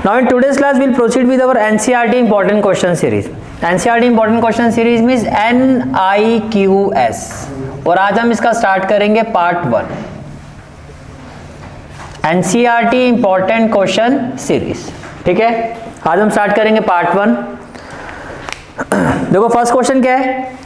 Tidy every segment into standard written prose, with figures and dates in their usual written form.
Now in today's class we'll proceed with our NCERT important question series. NCERT important question series means NIQS और आज हम इसका start करेंगे part 1 NCERT important question series. ठीक है, आज हम स्टार्ट करेंगे पार्ट 1. देखो फर्स्ट क्वेश्चन क्या है.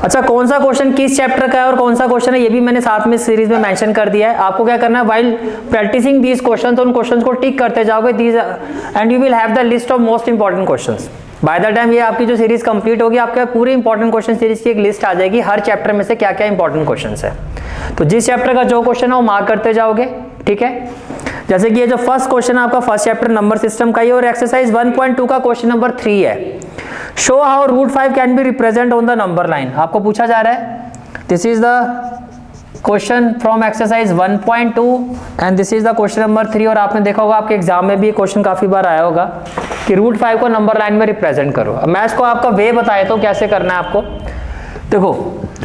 अच्छा, कौन सा क्वेश्चन किस चैप्टर का है और कौन सा क्वेश्चन है ये भी मैंने साथ में सीरीज में मेंशन कर दिया है. आपको क्या करना है, व्हाइल प्रैक्टिसिंग दीज क्वेश्चन तो उन क्वेश्चंस को टिक करते जाओगे these and you will have the list of most important questions. By the time ये आपकी जो सीरीज कंप्लीट होगी आपके पूरी इंपॉर्टेंट क्वेश्चन सीरीज की एक लिस्ट आ जाएगी, हर चैप्टर में से क्या क्या इंपॉर्टेंट क्वेश्चन है. तो जिस चैप्टर का जो क्वेश्चन है वो मार्क करते जाओगे. ठीक है, जैसे कि ये जो फर्स्ट क्वेश्चन है आपका फर्स्ट चैप्टर नंबर सिस्टम का ही और एक्सरसाइज 1.2 का क्वेश्चन नंबर 3 है. Show how root 5 can be represent on the number line. आपको पूछा जा रहा है, this is the question from exercise 1.2 and this is the question number 3. और आपने देखा होगा आपके एग्जाम में भी ये क्वेश्चन काफी बार आया होगा कि रूट 5 को नंबर लाइन में रिप्रेजेंट करो. अब मैं इसको आपका वे बताया तो कैसे करना है आपको. देखो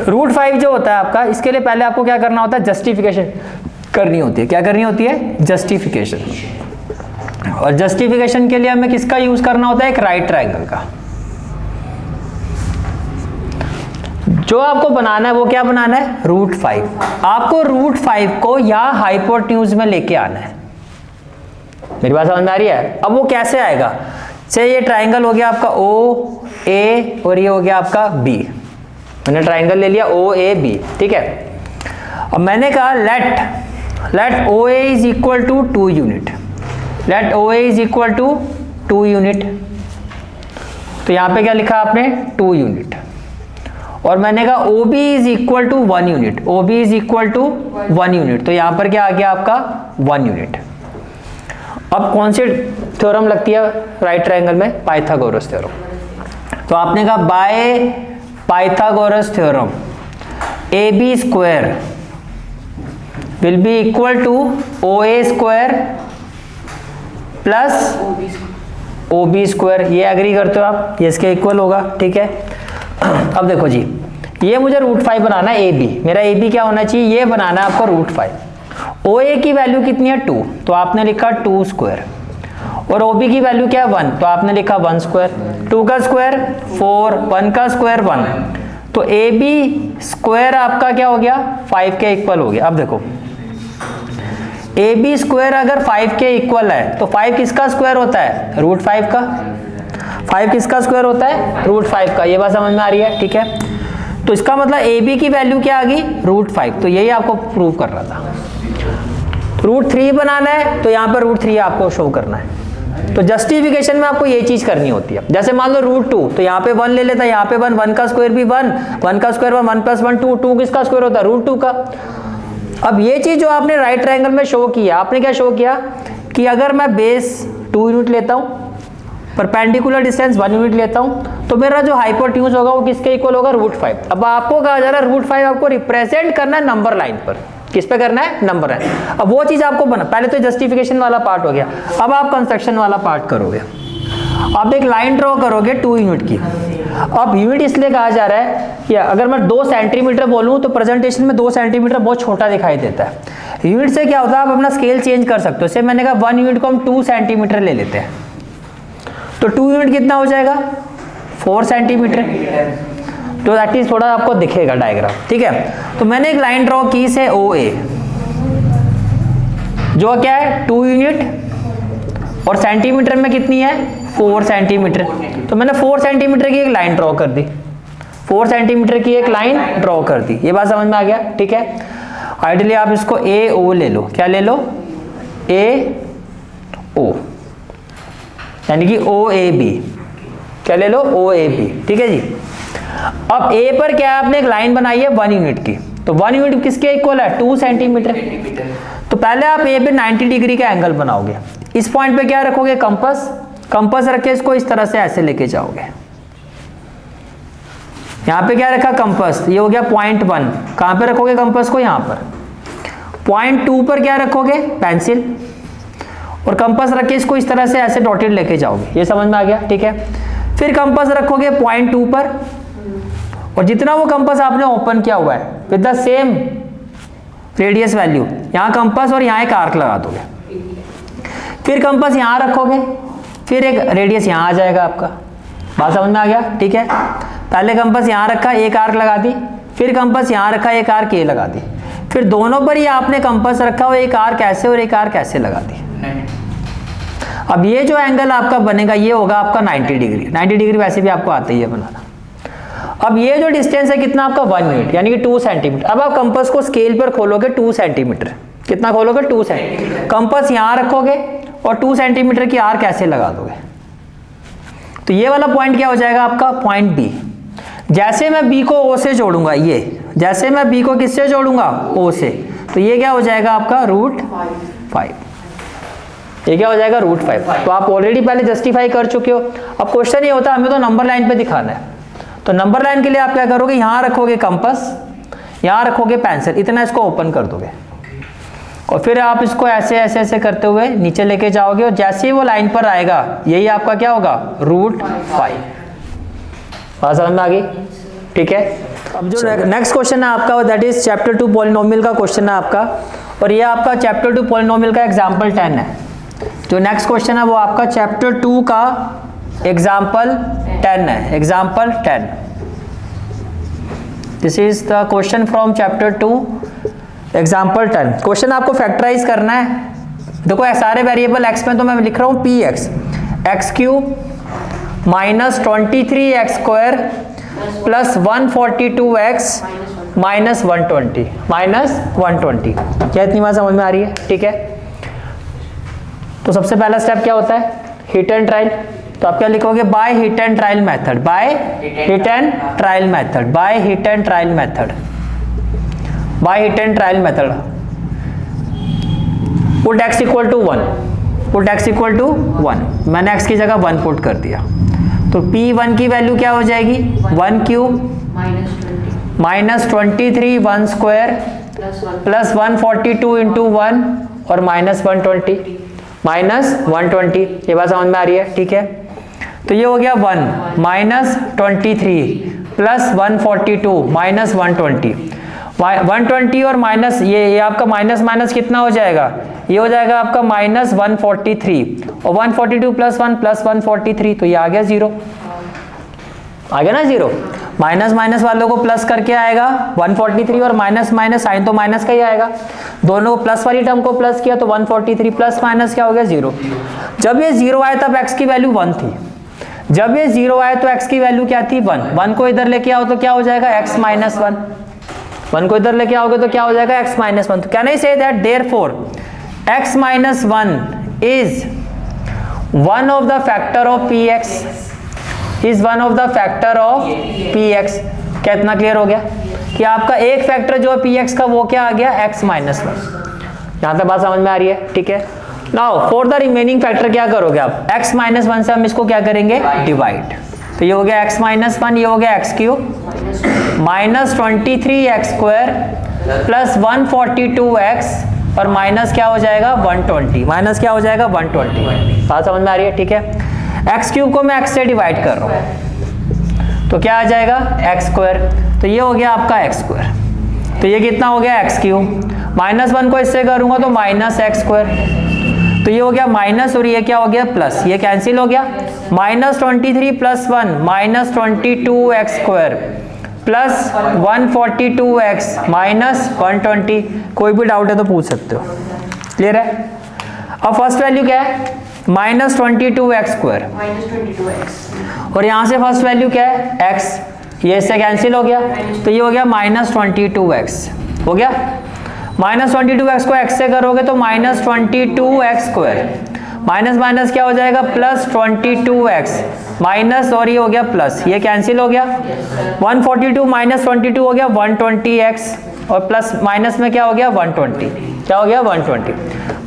रूट 5 जो होता है आपका, इसके लिए पहले आपको क्या करना होता है, जस्टिफिकेशन करनी होती है. क्या करनी होती है, जस्टिफिकेशन. और जस्टिफिकेशन के लिए हमें किसका यूज करना होता है, एक राइट ट्रायंगल का. जो आपको बनाना है वो क्या बनाना है, रूट 5. आपको रूट 5 को यहाँ हाइपोटेन्यूज में लेके आना है. मेरी बात समझ में आ रही है. अब वो कैसे आएगा, से ये ट्राइंगल हो गया आपका ओ ए और ये हो गया आपका बी. मैंने ट्राइंगल ले लिया ओ ए बी. ठीक है, अब मैंने कहा let O A is equal to 2 unit. Let O A is equal to 2 unit. तो यहाँ पे क्या लिखा आपने, 2 यूनिट. और मैंने कहा O B is equal to 1 unit. O B is equal to 1 unit. तो यहाँ पर क्या आ गया आपका 1 यूनिट. अब कौन सी थ्योरम लगती है राइट ट्रायंगल में, पाइथागोरस थ्योरम. तो आपने कहा by Pythagoras theorem A B square will be equal to O A square plus O B square. ये एग्री करते हो आप, ये इसके इक्वल होगा. ठीक है, अब देखो जी, ये मुझे रूट 5 बनाना है. ए बी, मेरा ए बी क्या होना चाहिए, ये बनाना है आपको रूट 5. ओ ए की वैल्यू कितनी है 2, तो आपने लिखा 2 स्क्वायर. और ओ बी की वैल्यू क्या है 1, तो आपने लिखा 1 स्क्वायर. 2 का स्क्वायर 4, 1 का स्क्वायर 1. तो ए बी स्क्वायर आपका क्या हो गया, 5 के इक्वल हो गया. अब देखो ए बी स्क्वायर अगर 5 के इक्वल है तो 5 किसका स्क्वायर होता है, रूट 5 का. 5 किसका स्क्वायर होता है, रूट 5 का. ये बात समझ में आ रही है. ठीक है, तो इसका मतलब ए बी की वैल्यू क्या आ गई, रूट 5. तो यही आपको प्रूव कर रहा था. रूट 3 बनाना है तो यहाँ पर रूट 3 आपको शो करना है. तो जस्टिफिकेशन में आपको ये चीज करनी होती है. जैसे मान लो रूट 2, तो यहाँ पे 1 ले लेता है, यहाँ पे 1 का स्क्वायर भी 1, 1 का स्क्वायर 1 प्लस 1 2. 2 किसका स्क्वायर होता है, रूट 2 का. अब ये चीज जो आपने राइट ट्रायंगल में शो की है, आपने क्या शो किया कि अगर मैं बेस 2 यूनिट लेता हूँ, परपेंडिकुलर डिस्टेंस 1 यूनिट लेता हूँ, तो मेरा जो हाइपोटेन्यूज होगा वो किसके इक्वल होगा, रूट 5. अब आपको कहा जा रहा है रूट 5 आपको रिप्रेजेंट करना है नंबर लाइन पर. किस पे करना है, नंबर लाइन. अब वो चीज आपको बना, पहले तो जस्टिफिकेशन वाला पार्ट हो गया. अब आप कंस्ट्रक्शन वाला पार्ट करोगे. आप एक लाइन ड्रॉ करोगे 2 यूनिट की. अब यूनिट इसलिए कहा जा रहा है कि अगर मैं 2 सेंटीमीटर बोलूं तो प्रेजेंटेशन में 2 सेंटीमीटर बहुत छोटा दिखाई देता है. यूनिट से क्या होता है, आप अपना स्केल चेंज कर सकते हो. जैसे मैंने कहा 1 यूनिट को हम 2 सेंटीमीटर ले लेते हैं, तो 2 यूनिट कितना हो जाएगा, 4 सेंटीमीटर. तो दैट इज थोड़ा आपको दिखेगा डायग्राम. ठीक है, तो मैंने एक लाइन ड्रॉ की से ओ ए, जो क्या है 2 यूनिट और सेंटीमीटर में कितनी है 4 सेंटीमीटर. तो मैंने 4 सेंटीमीटर की एक लाइन ड्रॉ कर दी. 4 सेंटीमीटर की एक लाइन ड्रॉ कर दी. ये बात समझ में आ गया. ठीक है, आइडियली आप इसको ए ओ ले लो. क्या ले लो, ए ओ, यानी कि ओ ए बी. क्या ले लो, ओ ए बी. ठीक है जी. अब ए पर क्या है, आपने एक लाइन बनाई है 1 यूनिट की. तो 1 यूनिट किसके इक्वल है, 2 सेंटीमीटर. तो पहले आप ए पे 90 डिग्री का एंगल बनाओगे. इस पॉइंट पे क्या रखोगे, कंपास. कंपास रख के इसको इस तरह से ऐसे लेके जाओगे. यहाँ पे क्या रखा, कंपास. ये हो गया पॉइंट 1. कहाँ पे रखोगे कंपास को, यहाँ पर. पॉइंट 2 पर क्या रखोगे, पेंसिल. और कंपास रख के इसको इस तरह से ऐसे डॉटेड लेके जाओगे. ये समझ में आ गया. ठीक है, फिर कंपास रखोगे पॉइंट 2 पर, और जितना वो कंपास आपने ओपन किया हुआ है with the same radius value, यहाँ कंपास और यहाँ एक आर्क लगा दोगे. फिर कंपास यहाँ रखोगे फिर एक रेडियस यहाँ आ जाएगा आपका। बात समझ में आ गया? ठीक है, पहले कंपास यहाँ रखा, एक आर्क लगा दी, फिर कंपास यहाँ रखा, एक आर्क ये लगा दी, फिर दोनों पर ही आपने कंपास रखा और एक आर्क ऐसे और एक आर्क ऐसे लगा दी। अब ये जो एंगल आपका बनेगा ये होगा आपका 90 डिग्री। 90 डिग्री वैसे भी आपको आता ही है बनाना। अब ये जो डिस्टेंस है कितना आपका 1 यूनिट यानी कि 2 सेंटीमीटर। अब आप कंपास को स्केल पर खोलोगे 2 सेंटीमीटर, कितना खोलोगे 2 सेंटीमीटर, कंपास यहाँ रखोगे और 2 सेंटीमीटर की आर्क ऐसे लगा दोगे, तो ये वाला पॉइंट क्या हो जाएगा आपका पॉइंट बी। जैसे मैं बी को ओ से जोड़ूंगा, ये जैसे मैं बी को किससे जोड़ूंगा ओ से, तो ये क्या हो जाएगा आपका √5। ये क्या हो जाएगा √5। तो आप ऑलरेडी पहले जस्टिफाई कर चुके हो। अब क्वेश्चन ये होता है हमें तो नंबर लाइन पे दिखाना है, तो नंबर लाइन के लिए आप क्या करोगे, यहाँ रखोगे कंपास, यहाँ रखोगे पेंसिल, इतना इसको ओपन कर दोगे और फिर आप इसको ऐसे ऐसे ऐसे करते हुए नीचे लेके जाओगे और जैसे ही वो लाइन पर आएगा यही आपका क्या होगा √5। बात समझ में आ गई? ठीक है। अब जो नेक्स्ट क्वेश्चन है आपका दैट इज चैप्टर 2 पॉलिनोमियल का क्वेश्चन है आपका, और ये आपका चैप्टर 2 पॉलिनोमियल का एग्जाम्पल 10 है। जो नेक्स्ट क्वेश्चन है वो आपका चैप्टर 2 का एग्जाम्पल 10 है, example 10। This is the question from chapter 2 example 10। Question आपको फैक्टराइज करना है। देखो सारे वेरिएबल x में तो मैं लिख रहा हूँ px, x³ minus 23x² plus 142x minus 120 क्या इतनी बात समझ में आ रही है? ठीक है, तो सबसे पहला स्टेप क्या होता है हिट एंड ट्रायल। तो आप क्या लिखोगे by hit and trial method, by hit and trial method, by hit and trial method, by hit and trial method. Put x equal to 1, put x equal to 1, मैंने x की जगह 1 put कर दिया, तो P1 की value क्या हो जाएगी 1³ माइनस 23 1² प्लस 142 इंटू 1 और माइनस 120। ये बात समझ में आ रही है? ठीक है, तो ये हो गया 1 माइनस 23 प्लस 142 माइनस 120 और माइनस ये आपका माइनस माइनस कितना हो जाएगा, ये हो जाएगा आपका माइनस 143 और 142 प्लस 1 प्लस 143, तो ये आ गया 0। आ गया ना 0। माइनस माइनस वालों को प्लस करके आएगा 143 और माइनस माइनस साइन तो माइनस का ही आएगा, दोनों प्लस वाली टर्म को प्लस किया तो 143 प्लस माइनस क्या हो गया 0। जब ये 0 आया तब x की वैल्यू 1 थी, जब ये 0 आया तो x की वैल्यू क्या थी 1 को इधर लेके आओ तो क्या हो जाएगा x माइनस 1 को इधर लेके आओगे तो क्या हो जाएगा x माइनस 1। तो can I say that therefore x minus 1 is one of the factor of px, is one of the factor of px। क्या इतना क्लियर हो गया कि आपका एक फैक्टर जो है px का वो क्या आ गया x माइनस 1। यहाँ तक बात समझ में आ रही है? ठीक है। Now for the remaining factor क्या करोगे आप, x माइनस 1 से हम इसको क्या करेंगे डिवाइड, तो ये हो गया x माइनस 1, ये हो गया x³ minus 23x² plus 142x और माइनस क्या हो जाएगा 120, माइनस क्या हो जाएगा 120। बात समझ में आ रही है? ठीक है, x³ को मैं x से डिवाइड कर रहा हूँ तो क्या आ जाएगा x², तो ये हो गया आपका x², तो ये कितना हो गया x³ माइनस 1 को इससे करूंगा तो माइनस x², तो ये हो गया माइनस और ये क्या हो गया प्लस, ये कैंसिल हो गया, minus 23 plus 1 minus 22x² plus 142x minus 120। कोई भी डाउट है तो पूछ सकते हो, क्लियर है? अब फर्स्ट वैल्यू क्या है माइनस 22x² और यहाँ से फर्स्ट वैल्यू क्या है x, ये इससे कैंसिल हो गया, तो ये हो गया माइनस 22x हो गया, माइनस 22x को x से करोगे तो माइनस 22x², माइनस माइनस क्या हो जाएगा प्लस 22x माइनस और ये हो गया प्लस, ये कैंसिल हो गया, 142 माइनस 22 हो गया 120x और प्लस माइनस में क्या हो गया 120, क्या हो गया 120।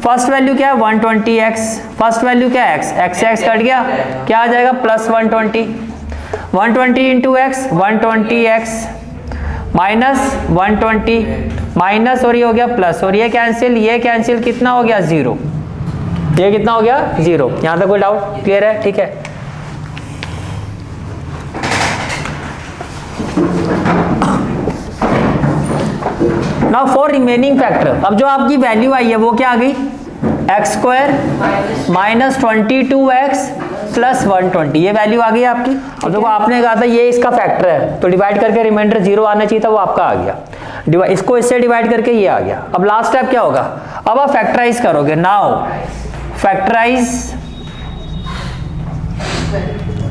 फर्स्ट वैल्यू क्या है 120x, फर्स्ट वैल्यू क्या है x से x कट गया, क्या आ जाएगा plus 120 into x 120x minus 120 minus और ये हो गया प्लस और ये कैंसिल कितना हो गया 0, ये कितना हो गया 0। यहाँ तक कोई डाउट? क्लियर है? ठीक है। नाउ फॉर रिमेनिंग फैक्टर, अब जो आपकी वैल्यू आई है वो क्या आ गई x² माइनस 22x प्लस 120, ये वैल्यू आ गई आपकी। अब देखो आपने कहा था ये इसका फैक्टर है, तो डिवाइड करके रिमाइंडर 0 आना चाहिए था, वो आपका आ गया। इसको इससे डिवाइड करके ये आ गया। अब लास्ट स्टेप क्या होगा, अब आप फैक्टराइज करोगे। Now factorize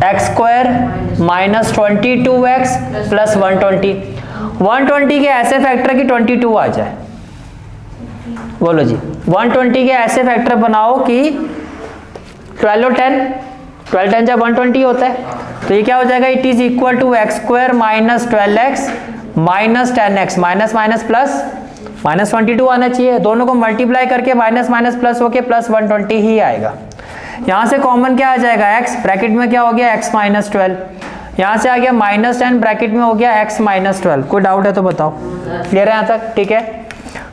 X square minus 22x plus 120 के ऐसे फैक्टर की 22 आ जाए। बोलो जी, 120 के ऐसे फैक्टर बनाओ कि 12 और 10, 12 10 जब 120 होता है, तो ये क्या हो जाएगा, it is equal to X square minus 12x minus 10x, minus minus plus minus 22 आना चाहिए। दोनों को मल्टीप्लाई करके माइनस माइनस प्लस होके प्लस 120 ही आएगा। यहाँ से कॉमन क्या आ जाएगा, x ब्रैकेट में क्या हो गया, x माइनस 12, यहाँ से आ गया माइनस 10 ब्रैकेट में हो गया x माइनस 12। कोई डाउट है तो बताओ, क्लियर है यहाँ तक, ठीक है।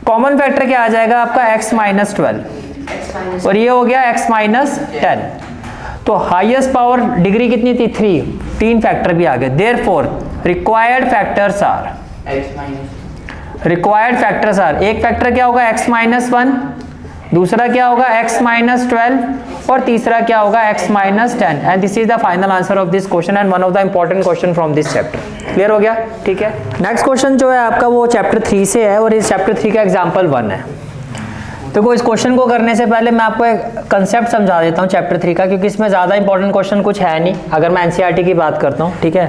कॉमन फैक्टर क्या आ जाएगा आपका, x माइनस 12 और ये हो गया x माइनस 10। तो हाईएस्ट पावर डिग्री कितनी थी, 3 फैक्टर भी आ गए। Therefore required factors are, required factors are, एक फैक्टर क्या होगा x माइनस 1, दूसरा क्या होगा x माइनस 12 और तीसरा क्या होगा x minus 10। And this is the final answer of this question and one of the important question from this chapter. Clear हो गया, ठीक है। नेक्स्ट क्वेश्चन जो है आपका वो चैप्टर 3 से है और इस चैप्टर 3 का एग्जाम्पल 1 है। देखो इस क्वेश्चन को करने से पहले मैं आपको एक कंसेप्ट समझा देता हूँ चैप्टर 3 का, क्योंकि इसमें ज़्यादा इंपॉर्टेंट क्वेश्चन कुछ है नहीं अगर मैं एनसीईआरटी की बात करता हूँ, ठीक है।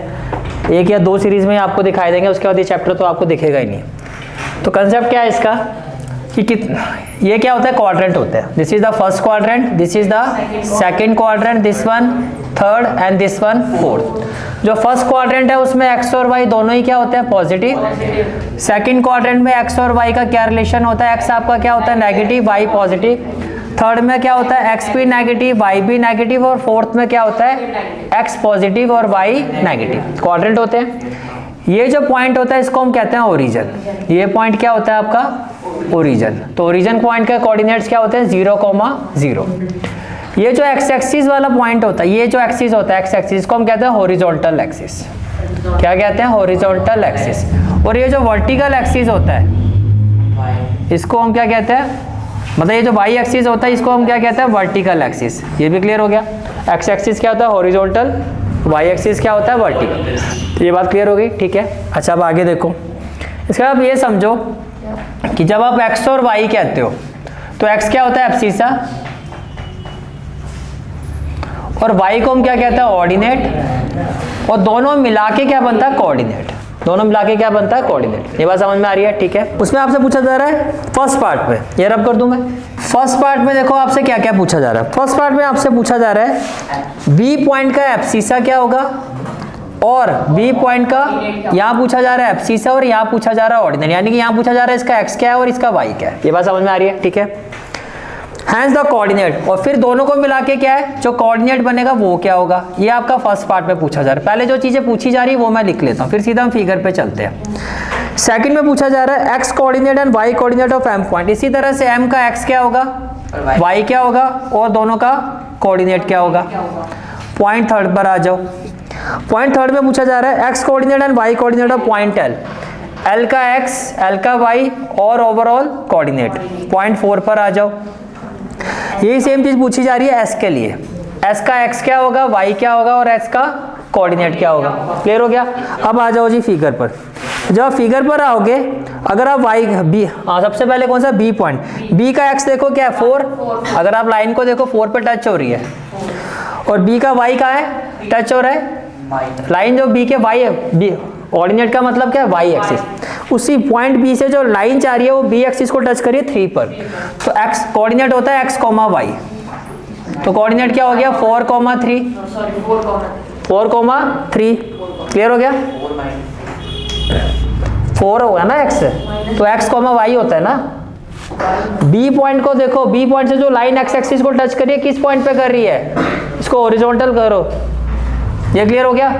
1 या 2 सीरीज में आपको दिखाई देंगे, उसके बाद ये चैप्टर तो आपको दिखेगा ही नहीं। तो कंसेप्ट क्या है इसका कि ये क्या होता है, क्वाड्रेंट होता है। This is the first quadrant, this is the second quadrant, this one third and this one fourth. जो फर्स्ट क्वाड्रेंट है उसमें एक्स और वाई दोनों ही क्या होते हैं, पॉजिटिव। सेकंड क्वाड्रेंट में एक्स और वाई का क्या रिलेशन होता है, एक्स आपका क्या होता है, नेगेटिव, वाई पॉजिटिव। थर्ड में क्या होता है, एक्स भी नेगेटिव वाई भी नेगेटिव, और फोर्थ में क्या होता है, एक्स पॉजिटिव और वाई नेगेटिव। क्वाड्रेंट होते हैं। ये जो पॉइंट होता है इसको हम कहते हैं ओरिजिन। ये पॉइंट क्या होता है आपका, ओरिजिन। तो ओरिजिन पॉइंट के कोऑर्डिनेट्स क्या होते हैं, 0,0। ये जो एक्स एक्सिस वाला पॉइंट होता है, ये जो एक्सिस होता है एक्स एक्सिस को हम कहते हैं हॉरिजॉन्टल एक्सिस। क्या कहते हैं, हॉरिजॉन्टल एक्सिस। और ये जो वर्टिकल एक्सिस होता है इसको हम क्या कहते हैं, मतलब ये जो वाई एक्सिस होता है इसको हम क्या कहते हैं, वर्टिकल एक्सिस। ये भी क्लियर हो गया। एक्स एक्सिस क्या होता है, हॉरिजॉन्टल, वाई एक्सिस क्या होता है, वर्टिकल। तो ये बात क्लियर हो गई, ठीक है। अच्छा अब आगे देखो, इसके बाद ये समझो कि जब आप एक्स और वाई कहते हो तो एक्स क्या होता है, एब्सिसा, और वाई को हम क्या कहते हैं, ऑर्डिनेट, और दोनों मिला के क्या बनता है, कोऑर्डिनेट। दोनों मिला के क्या बनता है, कोऑर्डिनेट। ये बात समझ में आ रही है, ठीक है। उसमें आपसे पूछा जा रहा है फर्स्ट पार्ट में, ये रब कर दूं मैं। फर्स्ट पार्ट में देखो आपसे क्या क्या पूछा जा रहा है। फर्स्ट पार्ट में आपसे पूछा जा रहा है बी पॉइंट का एब्सिसा क्या होगा, और बी पॉइंट का यहाँ पूछा जा रहा है एब्सिसा, और यहाँ पूछा जा रहा है ऑर्डिनेट। यानी कि यहाँ पूछा जा रहा है इसका एक्स क्या है और इसका वाई क्या है। ये बात समझ में आ रही है, ठीक है। हैंस द कोऑर्डिनेट, और फिर दोनों को मिला के क्या है, जो कोऑर्डिनेट बनेगा वो क्या होगा। ये आपका फर्स्ट पार्ट में पूछा जा रहा है। पहले जो चीजें पूछी जा रही है वो मैं लिख लेता हूँ, फिर सीधा हम फिगर पे चलते हैं। सेकंड में पूछा जा रहा है X coordinate and Y coordinate of M point. इसी तरह से एम का एक्स क्या होगा, वाई क्या होगा, और दोनों का कोऑर्डिनेट क्या होगा। पॉइंट थर्ड पर आ जाओ। पॉइंट थर्ड में पूछा जा रहा है X coordinate and Y coordinate of point L. L का एक्स, एल का वाई और ओवरऑल कोऑर्डिनेट। पॉइंट 4 पर आ जाओ। यही सेम चीज पूछी जा रही है एस के लिए। एस का एक्स क्या होगा, वाई क्या होगा, और एस का कोऑर्डिनेट क्या होगा। क्लियर हो गया। अब आ जाओ जी फिगर पर। जब आप फिगर पर आओगे, अगर आप वाई बी, हाँ सबसे पहले कौन सा, बी पॉइंट। बी का एक्स देखो क्या है, 4। अगर आप लाइन को देखो 4 पे टच हो रही है, और बी का वाई का है, टच हो रहा है लाइन जो बी के वाई है। बी ऑर्डिनेट का मतलब क्या है, वाई एक्सिस। उसी पॉइंट बी से जो लाइन जा रही है वो बी एक्सिस को टच करिए 3 पर। तो एक्स कोऑर्डिनेट होता है एक्स कॉमा वाई। तो कोऑर्डिनेट क्या हो गया, 4,3। 4,3। क्लियर हो गया। 4 होगा ना एक्स, तो एक्स कॉमा वाई होता है ना। बी पॉइंट को देखो, बी पॉइंट से जो लाइन एक्स एक्सिस को टच करिए किस पॉइंट पे कर रही है, इसको हॉरिजॉन्टल करो। ये क्लियर हो गया,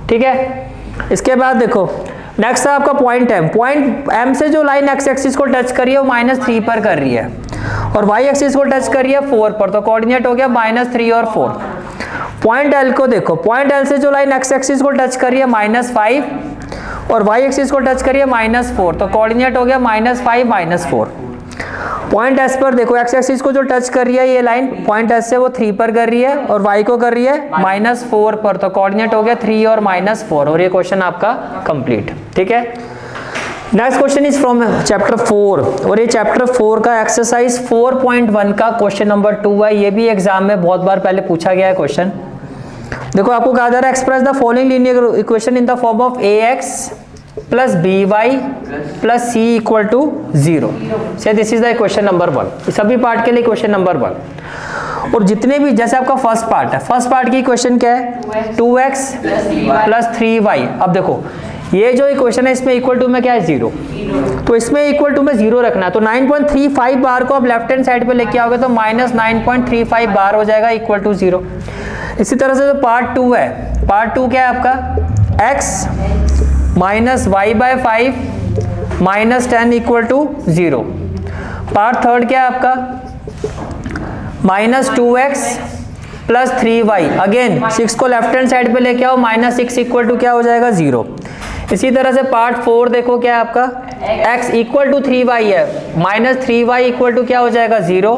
ठीक है। इसके बाद देखो नेक्स्ट है आपका पॉइंट एम। पॉइंट एम से जो लाइन एक्स एक्सिस को टच कर रही है वो -3 पर कर रही है, और वाई एक्सिस को टच कर रही है 4 पर। तो कोऑर्डिनेट हो गया -3 और 4। पॉइंट एल को देखो, पॉइंट एल से जो लाइन एक्स एक्सिस को टच कर रही है -5, और वाई एक्सिस को टच करिए -4। तो कोऑर्डिनेट हो गया -5 -4। पॉइंट एस पर देखो एक्स एक्सिस को जो टच कर रही है ये लाइन पॉइंट एस से वो 3 पर कर रही है और वाई को कर रही है -4 पर, तो कोऑर्डिनेट हो गया 3 और -4 और ये क्वेश्चन आपका कंप्लीट। ठीक है, next question is from chapter 4 और ये चैप्टर 4 का एक्सरसाइज 4.1 का क्वेश्चन नंबर 2 है। ये भी एग्जाम में बहुत बार पहले पूछा गया है क्वेश्चन। देखो आपको कहा जा रहा है express the following linear equation in the form of ax plus by plus c equal to 0। से this is the question number 1। सभी पार्ट के लिए क्वेश्चन नंबर 1 और जितने भी जैसे आपका फर्स्ट पार्ट है, फर्स्ट पार्ट की क्वेश्चन क्या है 2x प्लस 3y। अब देखो ये जो इक्वेशन है इसमें इक्वल टू में क्या है 0, तो इसमें इक्वल टू में 0 रखना है। तो 9.35 बार को आप लेफ्ट हैंड साइड पे लेके आओगे तो -9.35 बार हो जाएगा इक्वल टू 0। इसी तरह से जो पार्ट 2 है, पार्ट 2 क्या है आपका x minus Y by 5 minus 10 equal to 0। Part third क्या है आपका -2x प्लस 3y, अगेन 6 को लेफ्ट हैंड साइड पे लेके आओ -6 इक्वल टू क्या हो जाएगा 0। इसी तरह से पार्ट 4 देखो क्या है आपका x इक्वल टू 3y है, -3y इक्वल टू क्या हो जाएगा 0।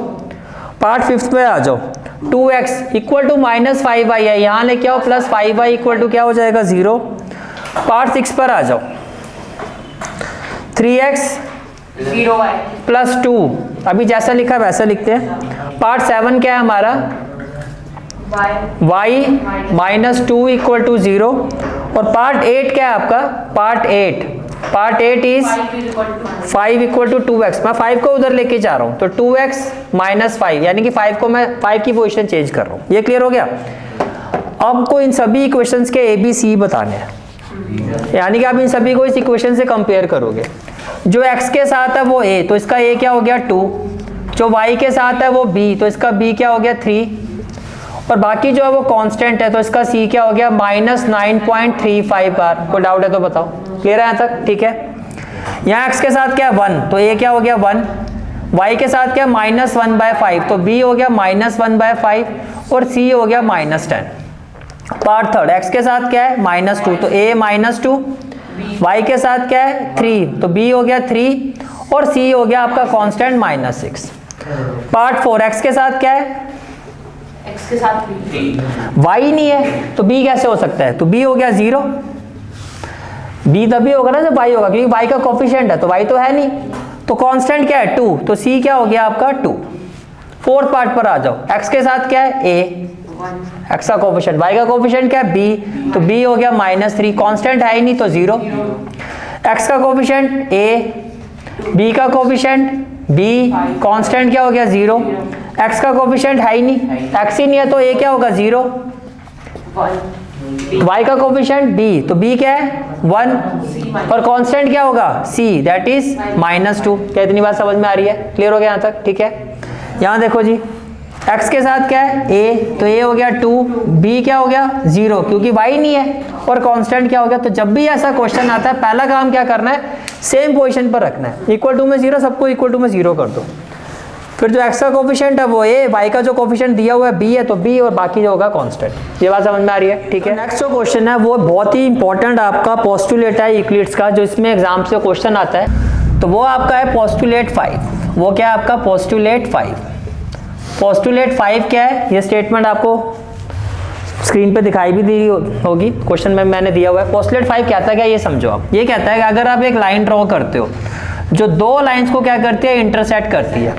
पार्ट 5 पे आ जाओ 2x इक्वल टू -5y है, यहाँ लेके आओ प्लस 5y इक्वल टू क्या हो जाएगा 0। पार्ट 6 पर आ जाओ 3x 0y प्लस 2, अभी जैसा लिखा वैसा लिखते हैं। पार्ट 7 क्या है हमारा y माइनस 2 इक्वल टू 0 और पार्ट 8 क्या है आपका part 8 is 5 equal to 2x। मैं 5 को उधर लेके जा रहा हूँ तो 2x माइनस 5 यानी कि 5 को मैं 5 की पोजीशन चेंज कर रहा हूँ। ये क्लियर हो गया। अब को इन सभी इक्वेशंस के ए बी सी बताने हैं, यानी कि आप इन सभी को इस इक्वेशन से कंपेयर करोगे। जो x के साथ है वो a, तो इसका a क्या हो गया 2। जो y के साथ है वो b, तो इसका b क्या हो गया 3 और बाकी जो है वो कांस्टेंट है तो इसका c क्या हो गया -9.35 बार। कोई डाउट है तो बताओ। क्लियर है यहाँ तक? ठीक है। यहाँ x के साथ क्या है 1, तो a क्या हो गया 1। y के साथ क्या -1/5, तो b हो गया -1/5 और c हो गया -10। पार्ट थर्ड x के साथ क्या है -2, तो a -2। y के साथ क्या है 3, तो b हो गया 3 और c हो गया आपका कांस्टेंट -6। पार्ट 4 x के साथ क्या है x के साथ y नहीं है तो b कैसे हो सकता है, तो b हो गया 0। b तभी होगा ना जब y होगा, क्योंकि y का कोफिशिएंट है तो y तो है नहीं, तो कांस्टेंट क्या है 2, तो c क्या हो गया आपका 2। फोर्थ पार्ट पर आ जाओ x के साथ क्या है a, x का कोफिशिएंट, y का कोफिशिएंट क्या है b, तो b हो गया -3, कांस्टेंट है ही नहीं तो 0। x का कोफिशिएंट a, b का कोफिशिएंट b, कांस्टेंट क्या हो गया 0। x का कोफिशिएंट है ही नहीं, x ही नहीं है तो a क्या होगा 0। y का कोफिशिएंट b, तो b क्या है 1 और कांस्टेंट क्या होगा c, दैट इज -2। क्या इतनी बात समझ में आ रही है? क्लियर हो गया यहाँ तक? ठीक है। यहाँ देखो जी x के साथ क्या है a, तो a हो गया 2, b क्या हो गया 0 क्योंकि y नहीं है और कांस्टेंट क्या हो गया। तो जब भी ऐसा क्वेश्चन आता है पहला काम क्या करना है, सेम पोजीशन पर रखना है, इक्वल टू में 0, सबको इक्वल टू में 0 कर दो। फिर जो x का कोफिशिएंट है वो a, y का जो कोफिशिएंट दिया हुआ है b है तो b और बाकी जो होगा कांस्टेंट। ये बात समझ में आ रही है? ठीक है। नेक्स्ट जो क्वेश्चन है वो बहुत ही इंपॉर्टेंट आपका पोस्टुलेट है यूक्लिड्स का, जो इसमें एग्जाम से क्वेश्चन आता है, तो वो आपका है पोस्टुलेट 5। वो क्या है आपका पोस्टुलेट 5। पोस्टुलेट 5 क्या है, ये स्टेटमेंट आपको स्क्रीन पे दिखाई भी दी होगी, क्वेश्चन में मैंने दिया हुआ है। पोस्टुलेट 5 कहता है क्या, ये समझो आप। ये कहता है कि अगर आप एक लाइन ड्रॉ करते हो जो दो लाइंस को क्या करती है इंटरसेक्ट करती है,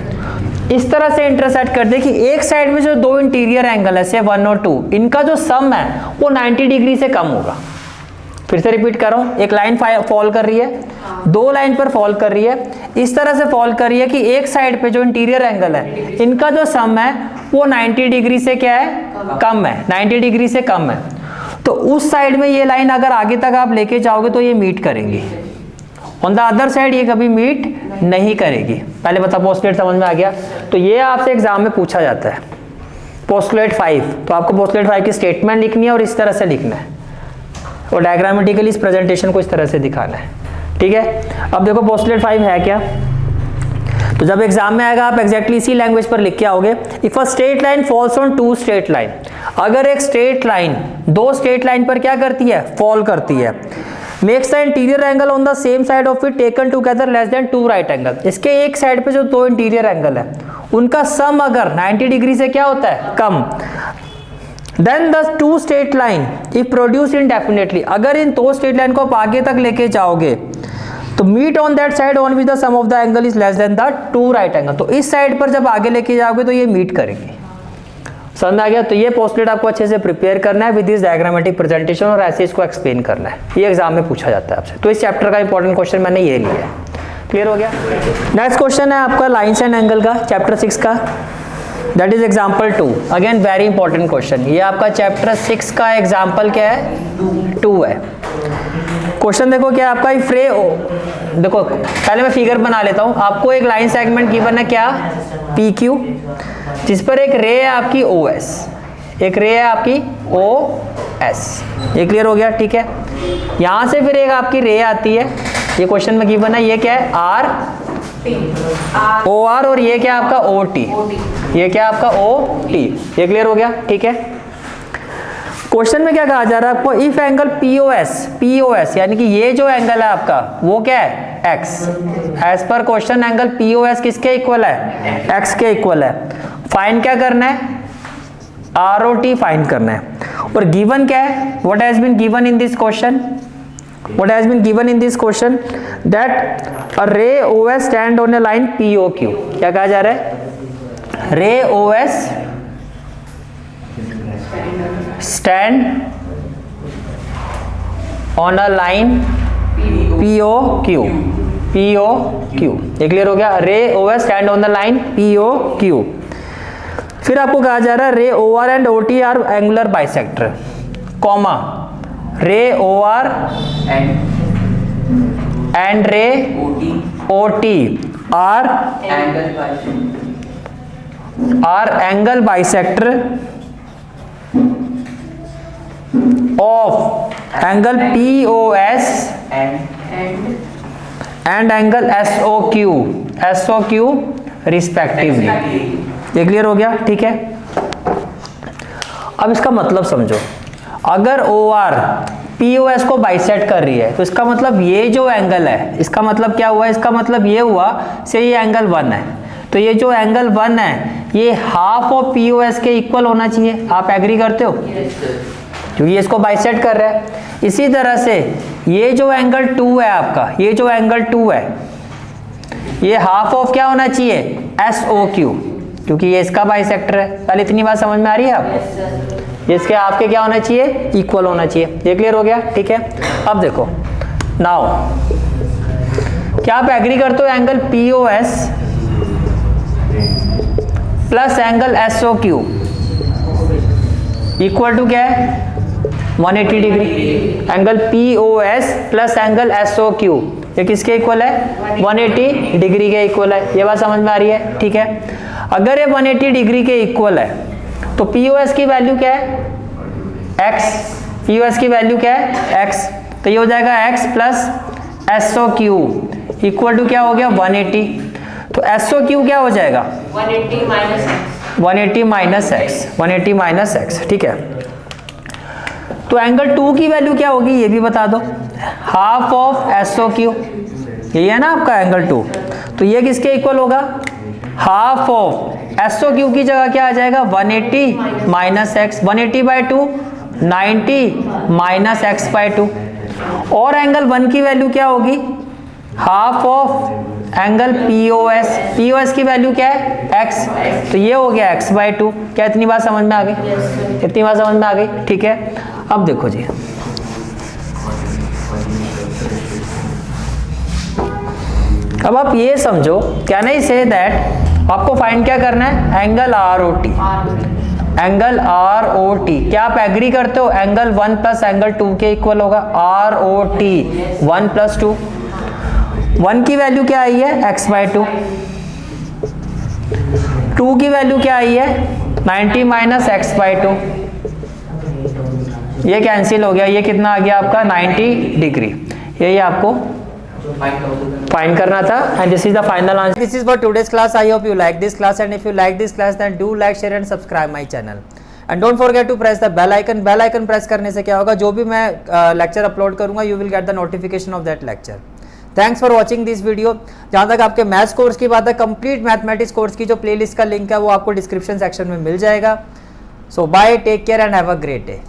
इस तरह से इंटरसेक्ट करती है कि एक साइड में जो दो इंटीरियर एंगल है से 1 और 2, इनका जो सम है वो 90 डिग्री से कम होगा। फिर से रिपीट कर रहा हूं, एक लाइन फॉल कर रही है, दो लाइन पर फॉल कर रही है, इस तरह से फॉल कर रही है कि एक साइड पे जो इंटीरियर एंगल है इनका जो सम है वो 90 डिग्री से क्या है कम है, 90 डिग्री से कम है। तो उस साइड में ये लाइन अगर आगे तक आप लेके जाओगे तो ये मीट करेंगी, ऑन द अदर साइड ये कभी मीट नहीं करेगी। पहले बता पोस्टुलेट समझ में आ गया? तो ये आपसे एग्जाम में पूछा जाता है पोस्टुलेट 5। तो आपको पोस्टुलेट 5 की स्टेटमेंट लिखनी है और इस तरह से लिखना है और डायग्रामेटिकली इस प्रेजेंटेशन को इस तरह से दिखाना है। ठीक है। अब देखो पोस्टुलेट 5 है क्या, तो जब एग्जाम में आएगा आप एग्जैक्टली इसी लैंग्वेज पर लिख के आओगे। If a straight line falls on two straight line, अगर एक स्ट्रेट लाइन दो स्ट्रेट लाइन पर क्या करती है फॉल करती है, makes the interior angle on the same side of it taken together less than 2 right angle. इसके एक साइड पे जो 2 इंटीरियर एंगल है उनका सम अगर 90 डिग्री से क्या होता है, come, then the 2 straight line if produce indefinitely, अगर इन 2 स्ट्रेट लाइन को आप आगे तक लेके जाओगे तो meet on that side on with the sum of the angle is less than the 2 right angle. तो इस साइड पर जब आगे लेके जाओगे तो ये मीट करेंगे। समझ में आ गया? तो ये पोस्टलेट आपको अच्छे से प्रिपेयर करना है विद दिस डायग्रामेटिक प्रेजेंटेशन और ऐसे इसको एक्सप्लेन करना है। ये एग्जाम में पूछा जाता है आपसे। तो इस चैप्टर का इंपॉर्टेंट क्वेश्चन मैंने ये लिया है। क्लियर हो गया? नेक्स्ट क्वेश्चन है आपका लाइन्स एंड एंगल का, चैप्टर 6 का, that is example 2। Again very important question. ये आपका चैप्टर 6 का एग्जाम्पल क्या है, 2 है। क्वेश्चन देखो क्या आपका, इफ रे, देखो पहले मैं फिगर बना लेता हूं। आपको एक लाइन सेगमेंट गिवन है क्या, पी क्यू, जिस पर एक रे है आपकी ओ एस, एक रे है आपकी ओ एस। ये क्लियर हो गया? ठीक है। यहां से फिर एक आपकी रे आती है, ये क्वेश्चन में गिवन है, ये क्या है, आर ओ आर, और ये क्या आपका ओ टी, ये क्या आपका ओ टी। ये क्लियर हो गया? ठीक है। क्वेश्चन में क्या कहा जा रहा है आपको, इफ एंगल पीओएस यानी कि ये जो एंगल है आपका वो क्या है, एक्स। एज पर क्वेश्चन एंगल पीओएस किसके इक्वल है, एक्स के इक्वल है। फाइंड क्या करना है, आर ओ टी फाइंड करना है। और गिवन क्या है, what has been given in this question, what has been given in this question that a ray OS stand on a line POQ। क्या कहा जा रहा है, ray OS stand on a line POQ। ये clear हो गया? ray OS stand on the line POQ। फिर आपको कहा जा रहा है ray OR and OT are angular bisector, comma ray OR and ray OT are angle bisector of angle POS and angle SOQ respectively। ये clear हो गया? ठीक है। अब इसका मतलब समझो, अगर OR POS को बाइसेक्ट कर रही है तो इसका मतलब ये जो एंगल है, इसका मतलब क्या हुआ, इसका मतलब ये हुआ से ये एंगल 1 है, तो ये जो एंगल 1 है ये हाफ ऑफ POS के इक्वल होना चाहिए। आप एग्री करते हो? क्योंकि ये इसको बाइसेक्ट कर रहा है। इसी तरह से ये जो एंगल 2 है आपका, ये जो एंगल 2 है ये हाफ ऑफ क्या होना चाहिए, SOQ, क्योंकि ये इसका बाइसेक्टर है। पहले इतनी बात समझ में आ रही है आपको? इसके आपके क्या होना चाहिए, इक्वल होना चाहिए। ये क्लियर हो गया? ठीक है। अब देखो नाउ, क्या आप एग्री करते हो angle POS plus angle SOQ equal to क्या है, 180 degree. Angle POS plus angle SOQ ये किसके इक्वल है, 180 डिग्री के इक्वल है। ये बात समझ में आ रही है? ठीक है। अगर ये 180 डिग्री के इक्वल है तो POS की वैल्यू क्या है, x। POS की वैल्यू क्या है, x। तो ये हो जाएगा x plus SOQ equal to क्या हो गया, 180। तो SOQ क्या हो जाएगा, 180 minus x. 180 minus x, 180 minus x. ठीक है। तो एंगल 2 की वैल्यू क्या होगी ये भी बता दो, हाफ ऑफ SOQ। यही है ना आपका एंगल 2, तो ये किसके इक्वल होगा, हाफ ऑफ SOQ की जगह क्या आ जाएगा, 180 minus x. 180 by 2 90 minus x by 2। और एंगल 1 की वैल्यू क्या होगी, half of angle POS। POS की वैल्यू क्या है, x। तो ये हो गया x बाई 2। क्या इतनी बात समझ में आ गई? इतनी बात समझ में आ गई? ठीक है। अब देखो जी, अब आप ये समझो, कैन आई से दैट आपको फाइंड क्या करना है, एंगल ROT। एंगल ROT क्या आप एग्री करते हो, एंगल 1 प्लस एंगल 2 के इक्वल होगा। ROT 1 प्लस 2, 1 की वैल्यू क्या आई है, x बाई 2। 2 की वैल्यू क्या आई है, 90 माइनस एक्स बाई 2। ये कैंसिल हो गया, ये कितना आ गया आपका, 90 डिग्री। यही आपको फाइंड करना था। And this is the final answer. This is for today's class. I hope you like this class, and if you like this class then do like, share and subscribe my channel. And don't forget to press the bell icon. Bell icon press करने से क्या होगा, जो भी मैं lecture upload करूंगा you will get the notification of that lecture. Thanks for watching this video. जहाँ तक आपके मैथ्स कोर्स की बात है, कंप्लीट मैथमेटिक्स कोर्स की जो प्लेलिस्ट का लिंक है वो आपको डिस्क्रिप्शन सेक्शन में मिल जाएगा। So bye, take care and have a great day.